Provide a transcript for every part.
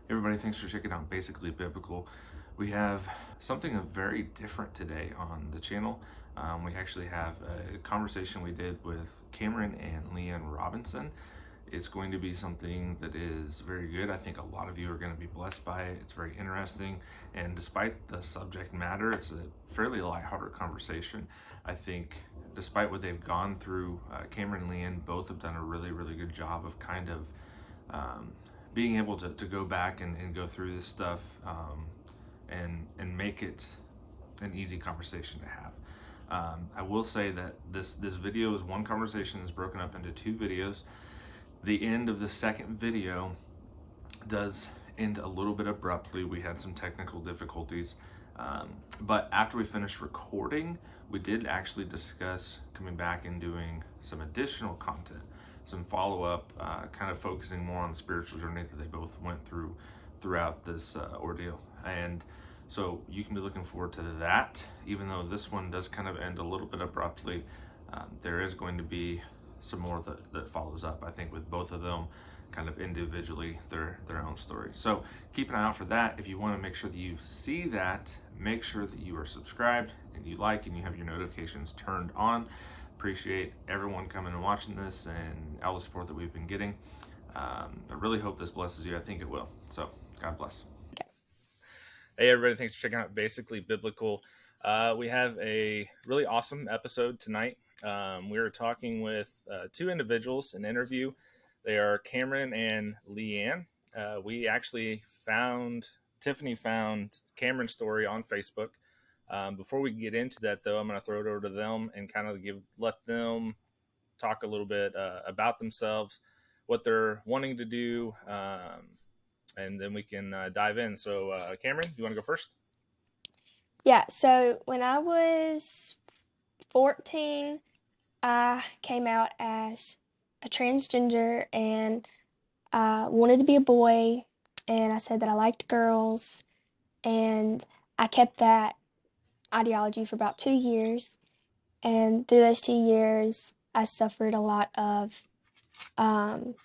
Everybody, thanks for checking out Basically Biblical. We have something very different today on the channel. We actually have a conversation we did with Kamryn and Leanne Robinson. It's going to be something that is very good. I think a lot of you are going to be blessed by it. It's very interesting. And despite the subject matter, it's a fairly lighthearted conversation. I think despite what they've gone through, Kamryn and Leanne both have done a really, really good job of kind of being able to go back and go through this stuff and make it an easy conversation to have. I will say that this video is one conversation that's broken up into two videos. The end of the second video does end a little bit abruptly. We had some technical difficulties. But after we finished recording, we did actually discuss coming back and doing some additional content, some follow-up, kind of focusing more on the spiritual journey that they both went through throughout this ordeal. And so you can be looking forward to that. Even though this one does kind of end a little bit abruptly, there is going to be some more that follows up, I think, with both of them kind of individually their own story. So keep an eye out for that. If you want to make sure that you see that, make sure that you are subscribed and you like and you have your notifications turned on. Appreciate everyone coming and watching this and all the support that we've been getting. I really hope this blesses you. I think it will. So God bless. Hey everybody, thanks for checking out Basically Biblical. We have a really awesome episode tonight. We were talking with two individuals, an interview. They are Kamryn and Leanne. We actually Tiffany found Kamryn's story on Facebook. Before we get into that, though, I'm going to throw it over to them and kind of let them talk a little bit about themselves, what they're wanting to do, and then we can dive in. So, Kamryn, do you want to go first? Yeah, so when I was 14, I came out as a transgender and I wanted to be a boy, and I said that I liked girls, and I kept that ideology for about 2 years. And through those 2 years, I suffered a lot of um,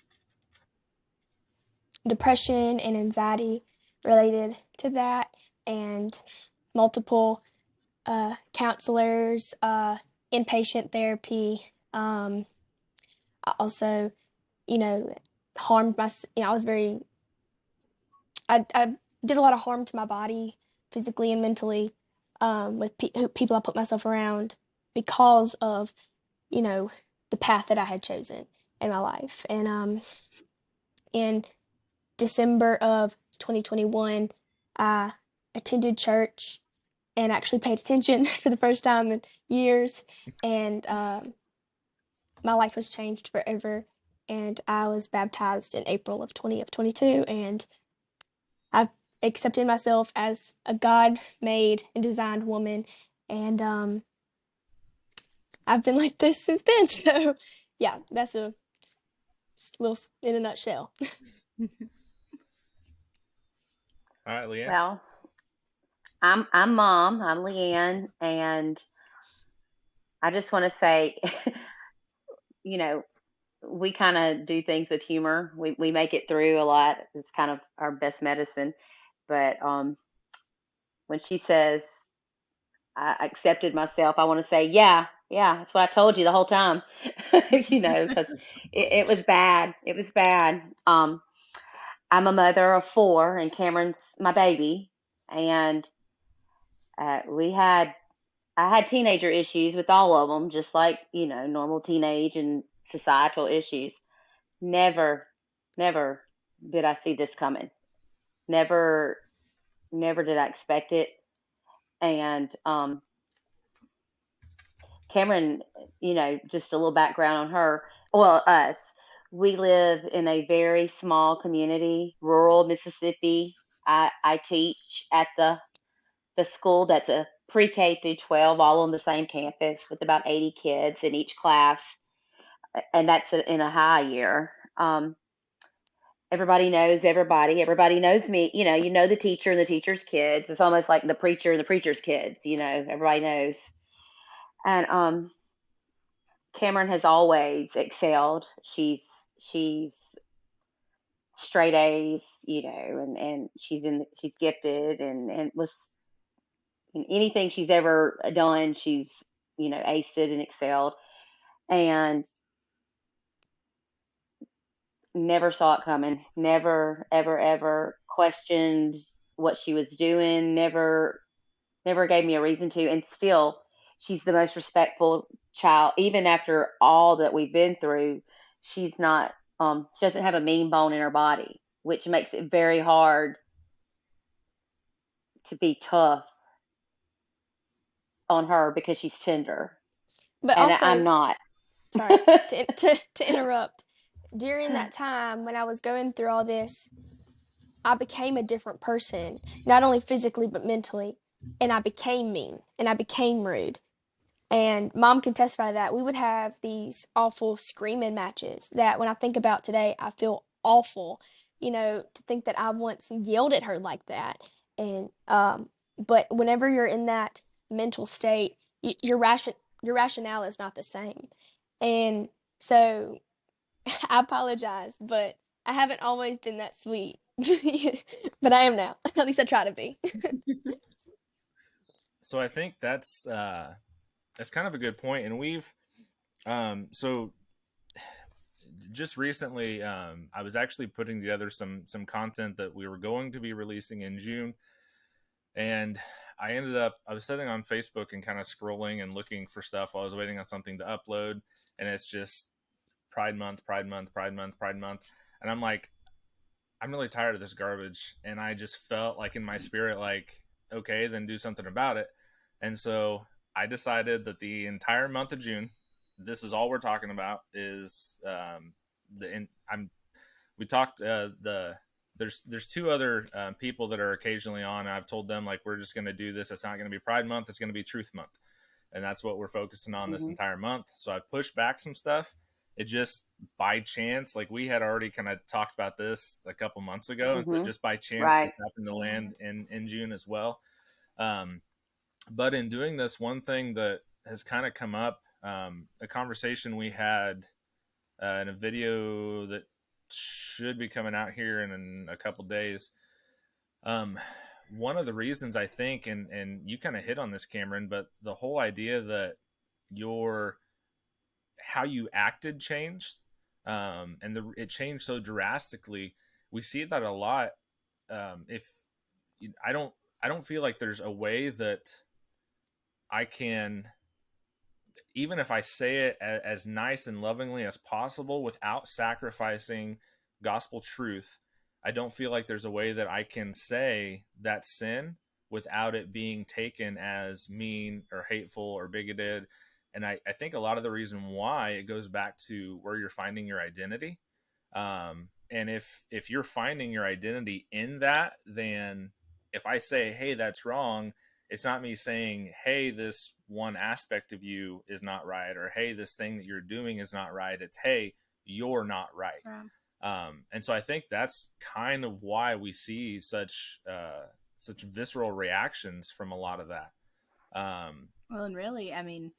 depression and anxiety related to that, and multiple counselors, inpatient therapy. I also, you know, harmed my. I was very. I did a lot of harm to my body, physically and mentally, with people I put myself around because of, you know, the path that I had chosen in my life. And in December of 2021, I attended church and actually paid attention for the first time in years. And my life was changed forever. And I was baptized in April of 2022. And I've accepted myself as a God made and designed woman. And I've been like this since then. So, yeah, that's a little in a nutshell. All right, Leanne. Well, I'm mom. I'm Leanne, and I just want to say, you know, we kind of do things with humor. We make it through a lot. It's kind of our best medicine. But when she says I accepted myself, I want to say, yeah, yeah, that's what I told you the whole time. Because it was bad. It was bad. I'm a mother of four, and Kamryn's my baby, and we had I had teenager issues with all of them, just like, normal teenage and societal issues. Never, never did I see this coming. Never, never did I expect it. And Kamryn, just a little background on her. Well, us. We live in a very small community, rural Mississippi. I teach at the school that's a pre-K through 12, all on the same campus with about 80 kids in each class, and that's in a high year. Everybody knows everybody. Everybody knows me. You know the teacher and the teacher's kids. It's almost like the preacher and the preacher's kids. Everybody knows. And Kamryn has always excelled. She's straight A's, and she's gifted and was in anything she's ever done, she's, aced it and excelled, and never saw it coming. Never, ever, ever questioned what she was doing. Never gave me a reason to. And still, she's the most respectful child. Even after all that we've been through, she's not. She doesn't have a mean bone in her body, which makes it very hard to be tough on her because she's tender, But and I'm also, not. sorry to interrupt. During that time when I was going through all this, I became a different person, not only physically but mentally. And I became mean and I became rude. And mom can testify to that. We would have these awful screaming matches that when I think about today, I feel awful, to think that I once yelled at her like that. And, but whenever you're in that mental state, your rationale is not the same. And so I apologize, but I haven't always been that sweet. But I am now. At least I try to be. So I think that's kind of a good point, and so just recently, I was actually putting together some content that we were going to be releasing in June, and I was sitting on Facebook and kind of scrolling and looking for stuff while I was waiting on something to upload, and it's just Pride Month, Pride Month, Pride Month, Pride Month, and I'm like, I'm really tired of this garbage, and I just felt like in my spirit, like, okay, then do something about it, and so I decided that the entire month of June, this is all we're talking about is I'm we talked there's two other people that are occasionally on. I've told them like we're just going to do this. It's not going to be Pride Month. It's going to be Truth Month, and that's what we're focusing on this Hmm. entire month. So I've pushed back some stuff. It just by chance, like we had already kind of talked about this a couple months ago, and so Hmm. just by chance this Right. happened to land in June as well. Um, but in doing this, one thing that has kind of come up, a conversation we had in a video that should be coming out here in a couple days. Um, One of the reasons I think, and you kind of hit on this, Kamryn, but the whole idea that your how you acted changed, and it changed so drastically. We see that a lot. If I don't, I don't feel like there's a way that I can, even if I say it as nice and lovingly as possible without sacrificing gospel truth, I don't feel like there's a way that I can say that sin without it being taken as mean or hateful or bigoted. And I think a lot of the reason why it goes back to where you're finding your identity. And if you're finding your identity in that, then if I say, hey, that's wrong, it's not me saying, hey, this one aspect of you is not right, or hey, this thing that you're doing is not right. It's, hey, you're not right. Yeah. And so I think that's kind of why we see such visceral reactions from a lot of that. Well, and really, I mean,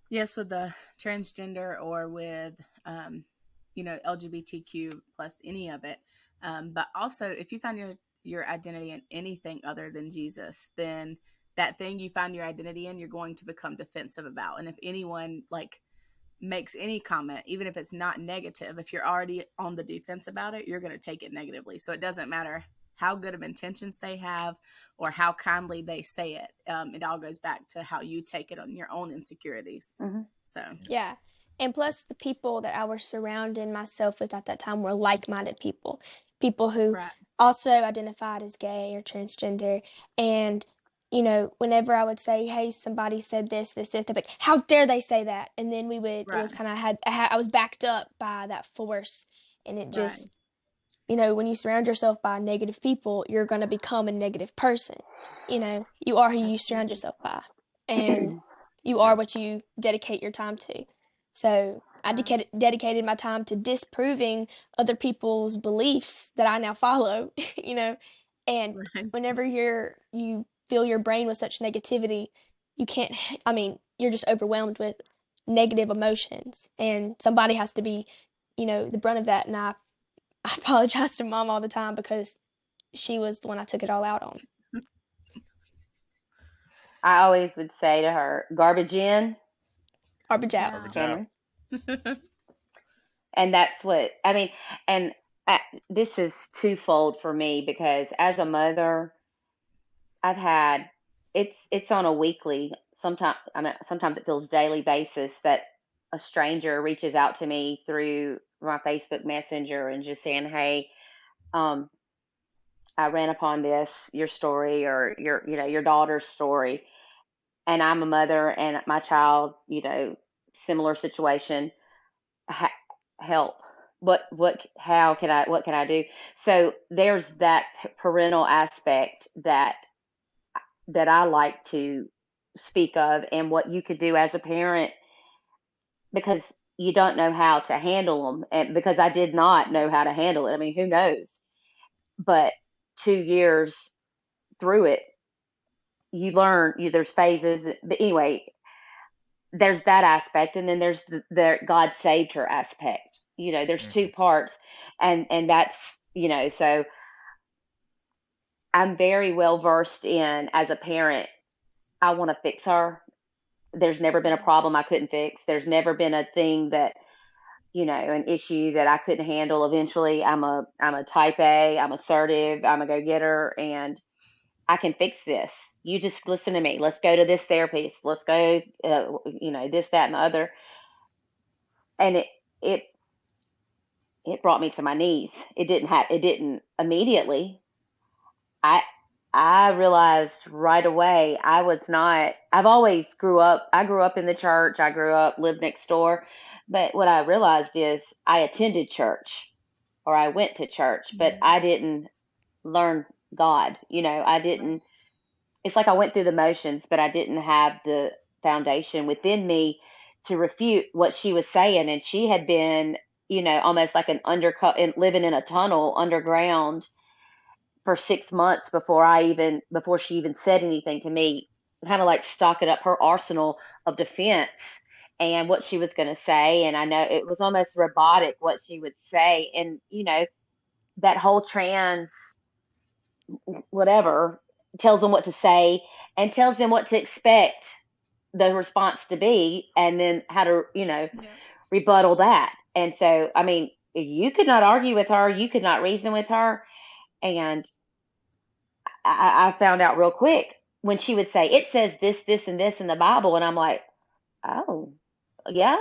yes, with the transgender or with, LGBTQ plus any of it. But also, if you find your identity in anything other than Jesus, then that thing you find your identity in, you're going to become defensive about. And if anyone like makes any comment, even if it's not negative, if you're already on the defense about it, you're going to take it negatively. So it doesn't matter how good of intentions they have or how kindly they say it. It all goes back to how you take it on your own insecurities. Hmm. So, Yeah. And plus, the people that I was surrounding myself with at that time were like-minded people, people who right, also identified as gay or transgender. And, whenever I would say, hey, somebody said this, they'd be like, how dare they say that? And then it right, was kind of, I was backed up by that force. And it right. just, when you surround yourself by negative people, you're going to become a negative person. You are who you surround Absolutely. yourself by, and you Yeah. are what you dedicate your time to. So I Right. dedicated my time to disproving other people's beliefs that I now follow, and Right. whenever you fill your brain with such negativity, you can't, I mean, you're just overwhelmed with negative emotions, and somebody has to be, the brunt of that, and I I apologize to Mom all the time because she was the one I took it all out on. I always would say to her, garbage in, Garbage out. Garbage out. Kamryn. And that's what I mean. And this is twofold for me because as a mother, I've had it's on a weekly, sometimes it feels daily basis that a stranger reaches out to me through my Facebook Messenger and just saying, "Hey, um, I ran upon this, your story or your daughter's story, and I'm a mother and my child, similar situation. Ha- Help. What can I do?" So there's that parental aspect that I like to speak of and what you could do as a parent because you don't know how to handle them. And because I did not know how to handle it. I mean, who knows? But 2 years through it, you learn, there's phases. But anyway, there's that aspect. And then there's the God saved her aspect. There's two Mhm. parts. And that's, so I'm very well versed in as a parent. I want to fix her. There's never been a problem I couldn't fix. There's never been a thing that, an issue that I couldn't handle. Eventually, I'm a type A, I'm assertive, I'm a go-getter, and I can fix this. You just listen to me. Let's go to this therapist. Let's go, this, that, and the other. And it it brought me to my knees. It didn't immediately. I I realized right away I was not I grew up in the church. I grew up lived next door. But what I realized is I attended church or I went to church, but I didn't learn God. I Right. didn't It's like I went through the motions, but I didn't have the foundation within me to refute what she was saying. And she had been, almost like an undercut and living in a tunnel underground for 6 months before she even said anything to me, kind of like stocking up her arsenal of defense and what she was going to say. And I know it was almost robotic what she would say. And, that whole trans whatever tells them what to say and tells them what to expect the response to be and then how to, Yeah. rebuttal that. And so, I mean, you could not argue with her, you could not reason with her. And I found out real quick when she would say, "It says this, this, and this in the Bible." And I'm like, "Oh, yeah."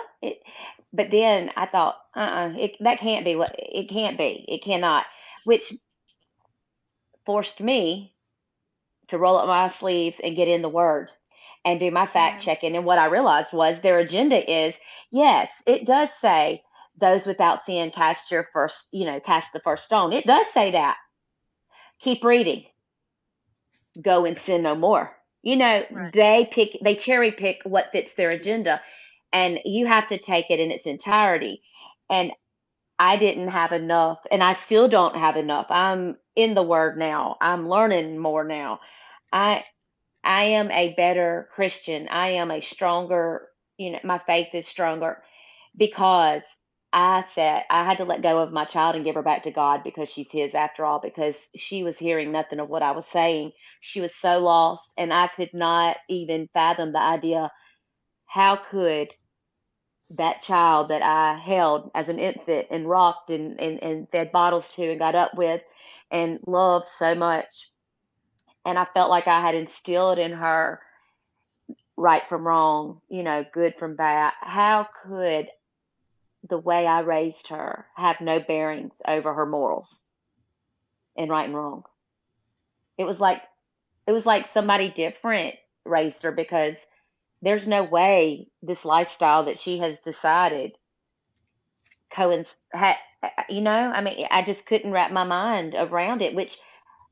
But then I thought, that can't be what it can't be. It cannot, which forced me to roll up my sleeves and get in the Word and do my fact Yeah. checking. And what I realized was their agenda is yes, it does say those without sin cast the first stone. It does say that. Keep reading. Go and sin no more. Right. They cherry pick what fits their agenda, and you have to take it in its entirety. And I didn't have enough, and I still don't have enough. I'm in the Word now. I'm learning more now. I I am a better Christian. I am a stronger, my faith is stronger because I said I had to let go of my child and give her back to God because she's his after all, because she was hearing nothing of what I was saying. She was so lost, and I could not even fathom the idea. How could that child that I held as an infant and rocked and fed bottles to and got up with and loved so much, and I felt like I had instilled in her right from wrong, good from bad. How could the way I raised her have no bearings over her morals and right and wrong? It was like somebody different raised her because there's no way this lifestyle that she has decided coincides. I mean, I just couldn't wrap my mind around it. Which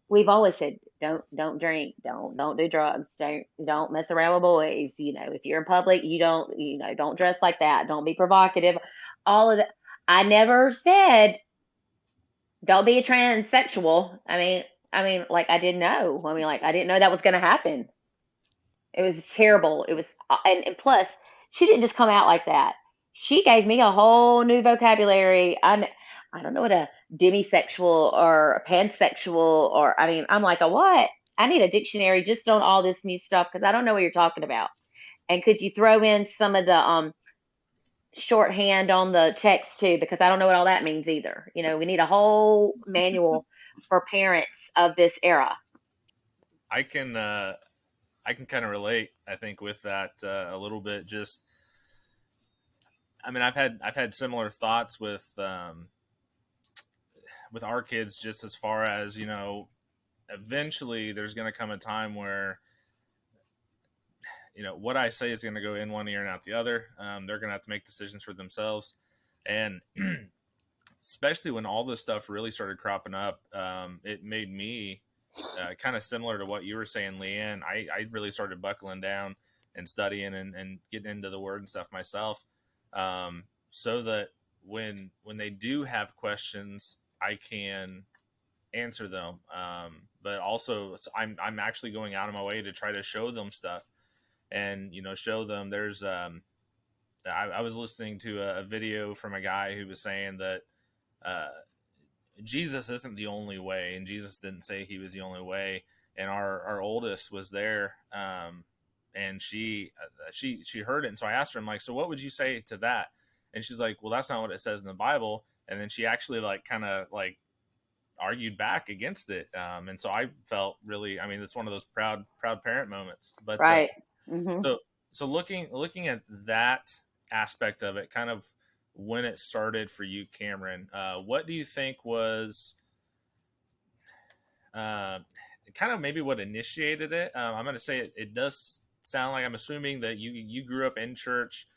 we've always said, don't drink, don't do drugs, don't mess around with boys. If you're in public, don't dress like that, don't be provocative. All of that. I never said don't be a transsexual. I mean, like I didn't know. I mean, like I didn't know that was going to happen. It was terrible. It was, and plus, she didn't just come out like that. She gave me a whole new vocabulary. I don't know what a demisexual or a pansexual, or I mean, I'm like, a what? I need a dictionary just on all this new stuff because I don't know what you're talking about. And could you throw in some of the shorthand on the text too? Because I don't know what all that means either. We need a whole manual for parents of this era. I can kind of relate, I think, with that a little bit. Just, I mean, I've had similar thoughts with our kids, just as far as, eventually there's going to come a time where, what I say is going to go in one ear and out the other. They're going to have to make decisions for themselves, and especially when all this stuff really started cropping up, it made me kind of similar to what you were saying, Leanne. I really started buckling down and studying and getting into the word and stuff myself, so that when they do have questions, I can answer them. But also, I'm actually going out of my way to try to show them stuff, and show them there's. I was listening to a video from a guy who was saying that uh, Jesus isn't the only way, and Jesus didn't say he was the only way. And our oldest was there, and she heard it, and so I asked her, I'm like, so what would you say to that? And she's like, well, that's not what it says in the Bible. And then she actually kind of argued back against it, and so I felt really, I mean, it's one of those proud parent moments. But Right. Mm-hmm. so looking at that aspect of it, kind of when it started for you, Kamryn, what do you think was kind of maybe what initiated it? I'm going to say it does sound like, I'm assuming that you grew up in church.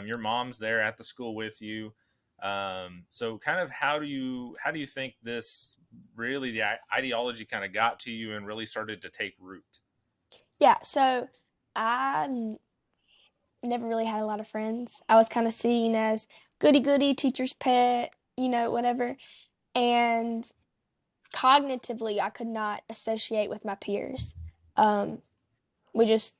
Your mom's there at the school with you. So kind of how do you think this really, the ideology kind of got to you and really started to take root? Yeah, so I never really had a lot of friends. I was kind of seen as goody goody, teacher's pet, whatever. And cognitively, I could not associate with my peers. We just,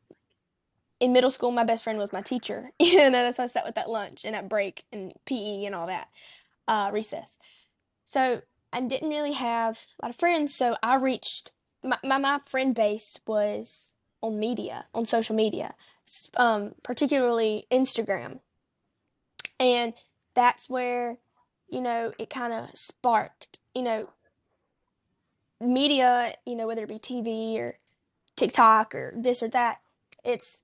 in middle school, my best friend was my teacher. That's why I sat with at lunch and at break and PE and all that, recess. So I didn't really have a lot of friends. So I reached, my friend base was on social media, particularly Instagram. And that's where, it kind of sparked, media, whether it be TV or TikTok or this or that, it's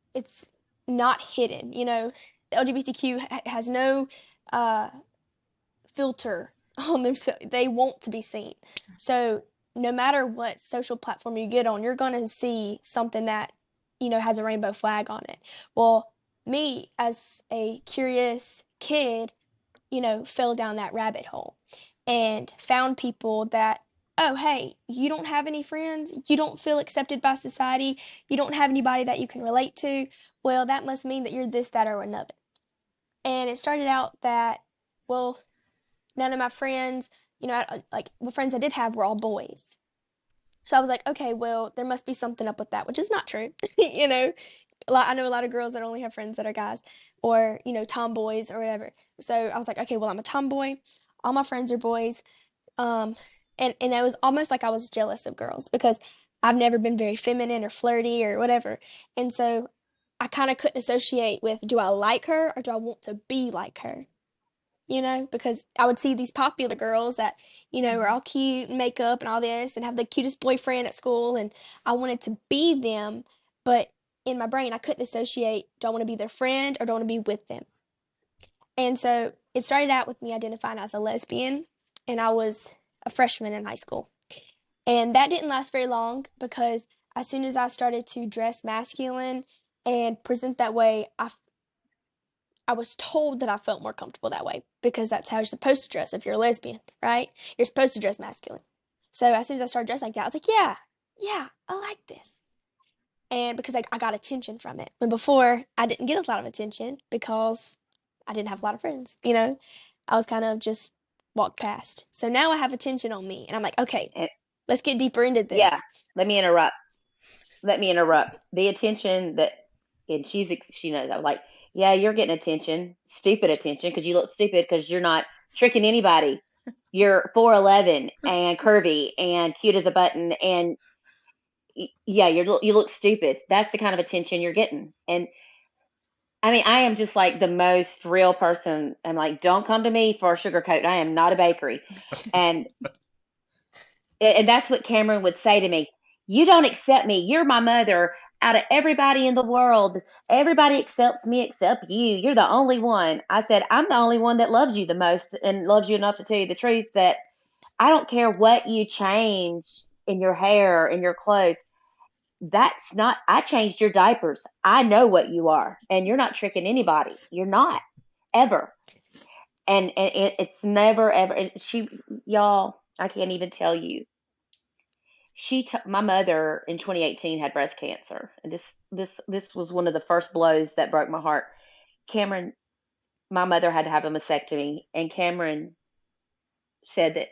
not hidden. The LGBTQ has no filter on them, so they want to be seen. So no matter what social platform you get on, you're going to see something that has a rainbow flag on it. Well, me as a curious kid, fell down that rabbit hole and found people that, oh, hey, you don't have any friends, you don't feel accepted by society, you don't have anybody that you can relate to. Well, that must mean that you're this, that, or another. And it started out that, well, none of my friends, like the friends I did have were all boys. So I was like, okay, well, there must be something up with that, which is not true. I know a lot of girls that only have friends that are guys, or tomboys or whatever. So I was like, okay, well, I'm a tomboy. All my friends are boys. And it was almost like I was jealous of girls because I've never been very feminine or flirty or whatever. And so I kind of couldn't associate with, do I like her or do I want to be like her? Because I would see these popular girls that, are all cute and makeup and all this and have the cutest boyfriend at school. And I wanted to be them. But in my brain, I couldn't associate, do I want to be their friend or do I want to be with them? And so it started out with me identifying as a lesbian. And I was a freshman in high school. And that didn't last very long because as soon as I started to dress masculine and present that way, I was told that I felt more comfortable that way because that's how you're supposed to dress if you're a lesbian, right? You're supposed to dress masculine. So as soon as I started dressing like that, I was like, yeah, I like this. And because I got attention from it. When before, I didn't get a lot of attention because I didn't have a lot of friends, I was kind of just walked past. So now I have attention on me. And I'm like, okay, let's get deeper into this. Yeah, let me interrupt. The attention that, and she knows, I'm like, yeah, you're getting attention, stupid attention, because you look stupid because you're not tricking anybody. you're 4'11" and curvy and cute as a button, and yeah, you look stupid. That's the kind of attention you're getting. And I mean, I am just like the most real person. I'm like, don't come to me for a sugar coat. I am not a bakery. And and that's what Kamryn would say to me. You don't accept me. You're my mother. Out of everybody in the world, everybody accepts me except you. You're the only one. I said, I'm the only one that loves you the most and loves you enough to tell you the truth that I don't care what you change in your hair, in your clothes. That's not, I changed your diapers. I know what you are, and you're not tricking anybody. You're not, ever. And it's never, ever. Y'all, I can't even tell you. My mother in 2018 had breast cancer, and this was one of the first blows that broke my heart. Kamryn, my mother had to have a mastectomy, and Kamryn said that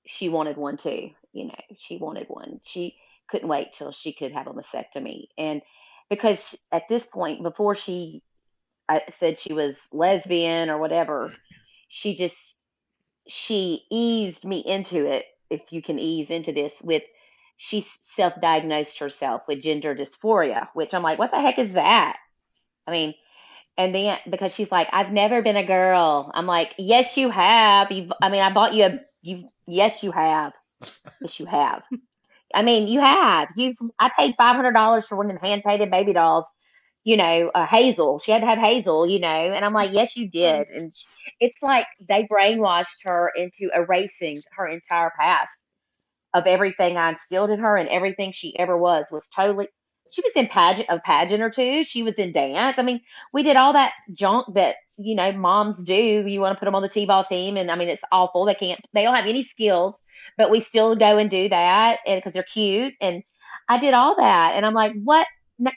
she wanted one too. You know, she wanted one. She couldn't wait till she could have a mastectomy, and because at this point, before she said she was lesbian or whatever, she just she eased me into it, if you can ease into this, with she self-diagnosed herself with gender dysphoria, which I'm like, what the heck is that? I mean, and then because she's like, I've never been a girl. I'm like, yes, you have. I mean, I bought you yes, you have. Yes, you have. I mean, you have. I paid $500 for one of them hand painted baby dolls. Hazel. She had to have Hazel. And I'm like, yes, you Um, did. And it's like they brainwashed her into erasing her entire past of everything I instilled in her, and everything she ever was totally. She was in a pageant or two. She was in dance. I mean, we did all that junk that moms do. You want to put them on the t-ball team, and I mean, it's awful. They don't have any skills, but we still go and do that, and because they're cute. And I did all that, and I'm like, what?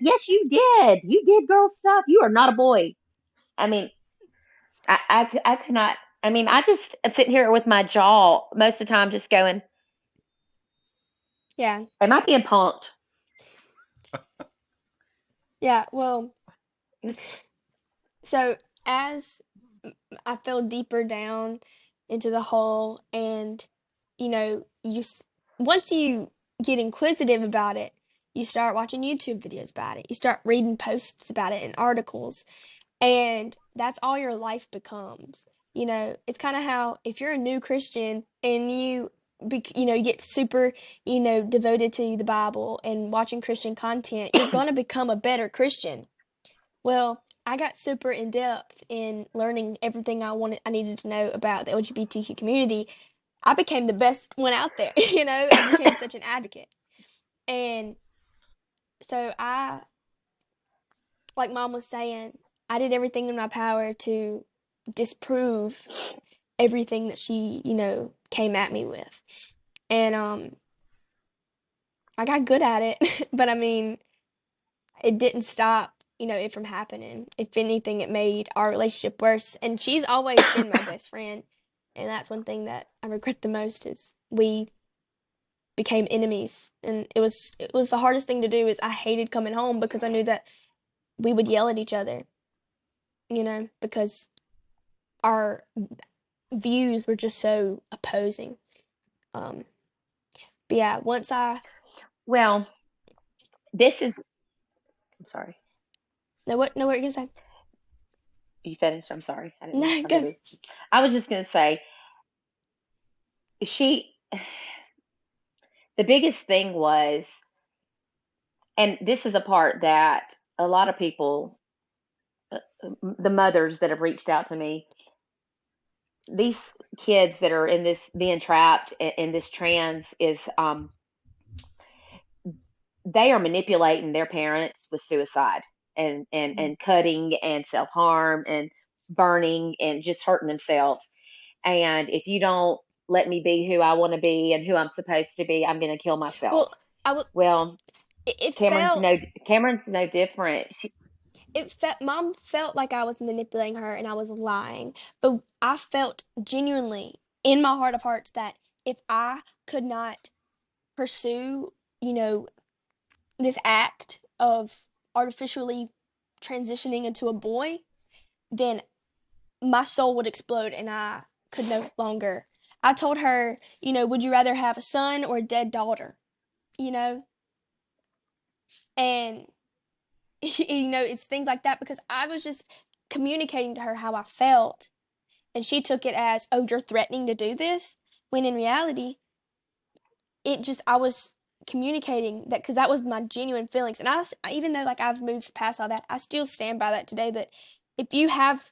Yes, you did. You did girl stuff. You are not a boy. I mean, I could not. I mean, I just am sitting here with my jaw most of the time, just going, yeah. am I being punked? Yeah. Well, so as I fell deeper down into the hole, and once you get inquisitive about it, you start watching YouTube videos about it. You start reading posts about it and articles, and that's all your life becomes. It's kind of how if you're a new Christian and you get super, devoted to the Bible and watching Christian content, you're going to become a better Christian. Well, I got super in depth in learning everything I needed to know about the LGBTQ community. I became the best one out there, I became such an advocate. And so like Mom was saying, I did everything in my power to disprove everything that she, came at me with. And I got good at it, but I mean, it didn't stop, it from happening. If anything, it made our relationship worse. And she's always been my best friend. And that's one thing that I regret the most is we became enemies. And it was the hardest thing to do is I hated coming home because I knew that we would yell at each other, because our views were just so opposing. Um, but yeah, once I Well, this is. I'm sorry. know what you're gonna say. You finished? I'm sorry. I didn't mean to No, come go. over. I was just going to say, she. The biggest thing was, and this is a part that a lot of people, the mothers that have reached out to me, these kids that are in this being trapped in this trans is they are manipulating their parents with suicide and cutting and self-harm and burning and just hurting themselves. And if you don't let me be who I want to be and who I'm supposed to be, I'm going to kill myself. Well, I will. Well, It Cameron's no felt. Cameron's no different. Mom felt like I was manipulating her and I was lying, but I felt genuinely in my heart of hearts that if I could not pursue, you know, this act of artificially transitioning into a boy, then my soul would explode and I could no longer. I told her, you know, would you rather have a son or a dead daughter? You know? And, you know, it's things like that because I was just communicating to her how I felt. And she took it as, oh, you're threatening to do this? When in reality, I was communicating that because that was my genuine feelings. And even though like I've moved past all that, I still stand by that today that if you have,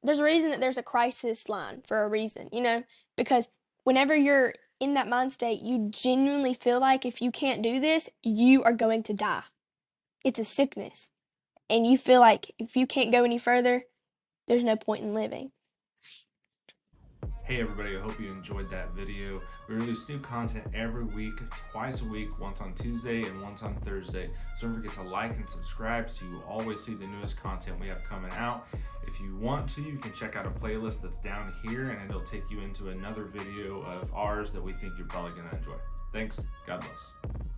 there's a reason that there's a crisis line for a reason, you know, because whenever you're in that mind state, you genuinely feel like if you can't do this, you are going to die. It's a sickness. And you feel like if you can't go any further, there's no point in living. Hey everybody, I hope you enjoyed that video. We release new content every week, twice a week, once on Tuesday and once on Thursday. So don't forget to like and subscribe so you will always see the newest content we have coming out. If you want to, you can check out a playlist that's down here and it'll take you into another video of ours that we think you're probably going to enjoy. Thanks, God bless.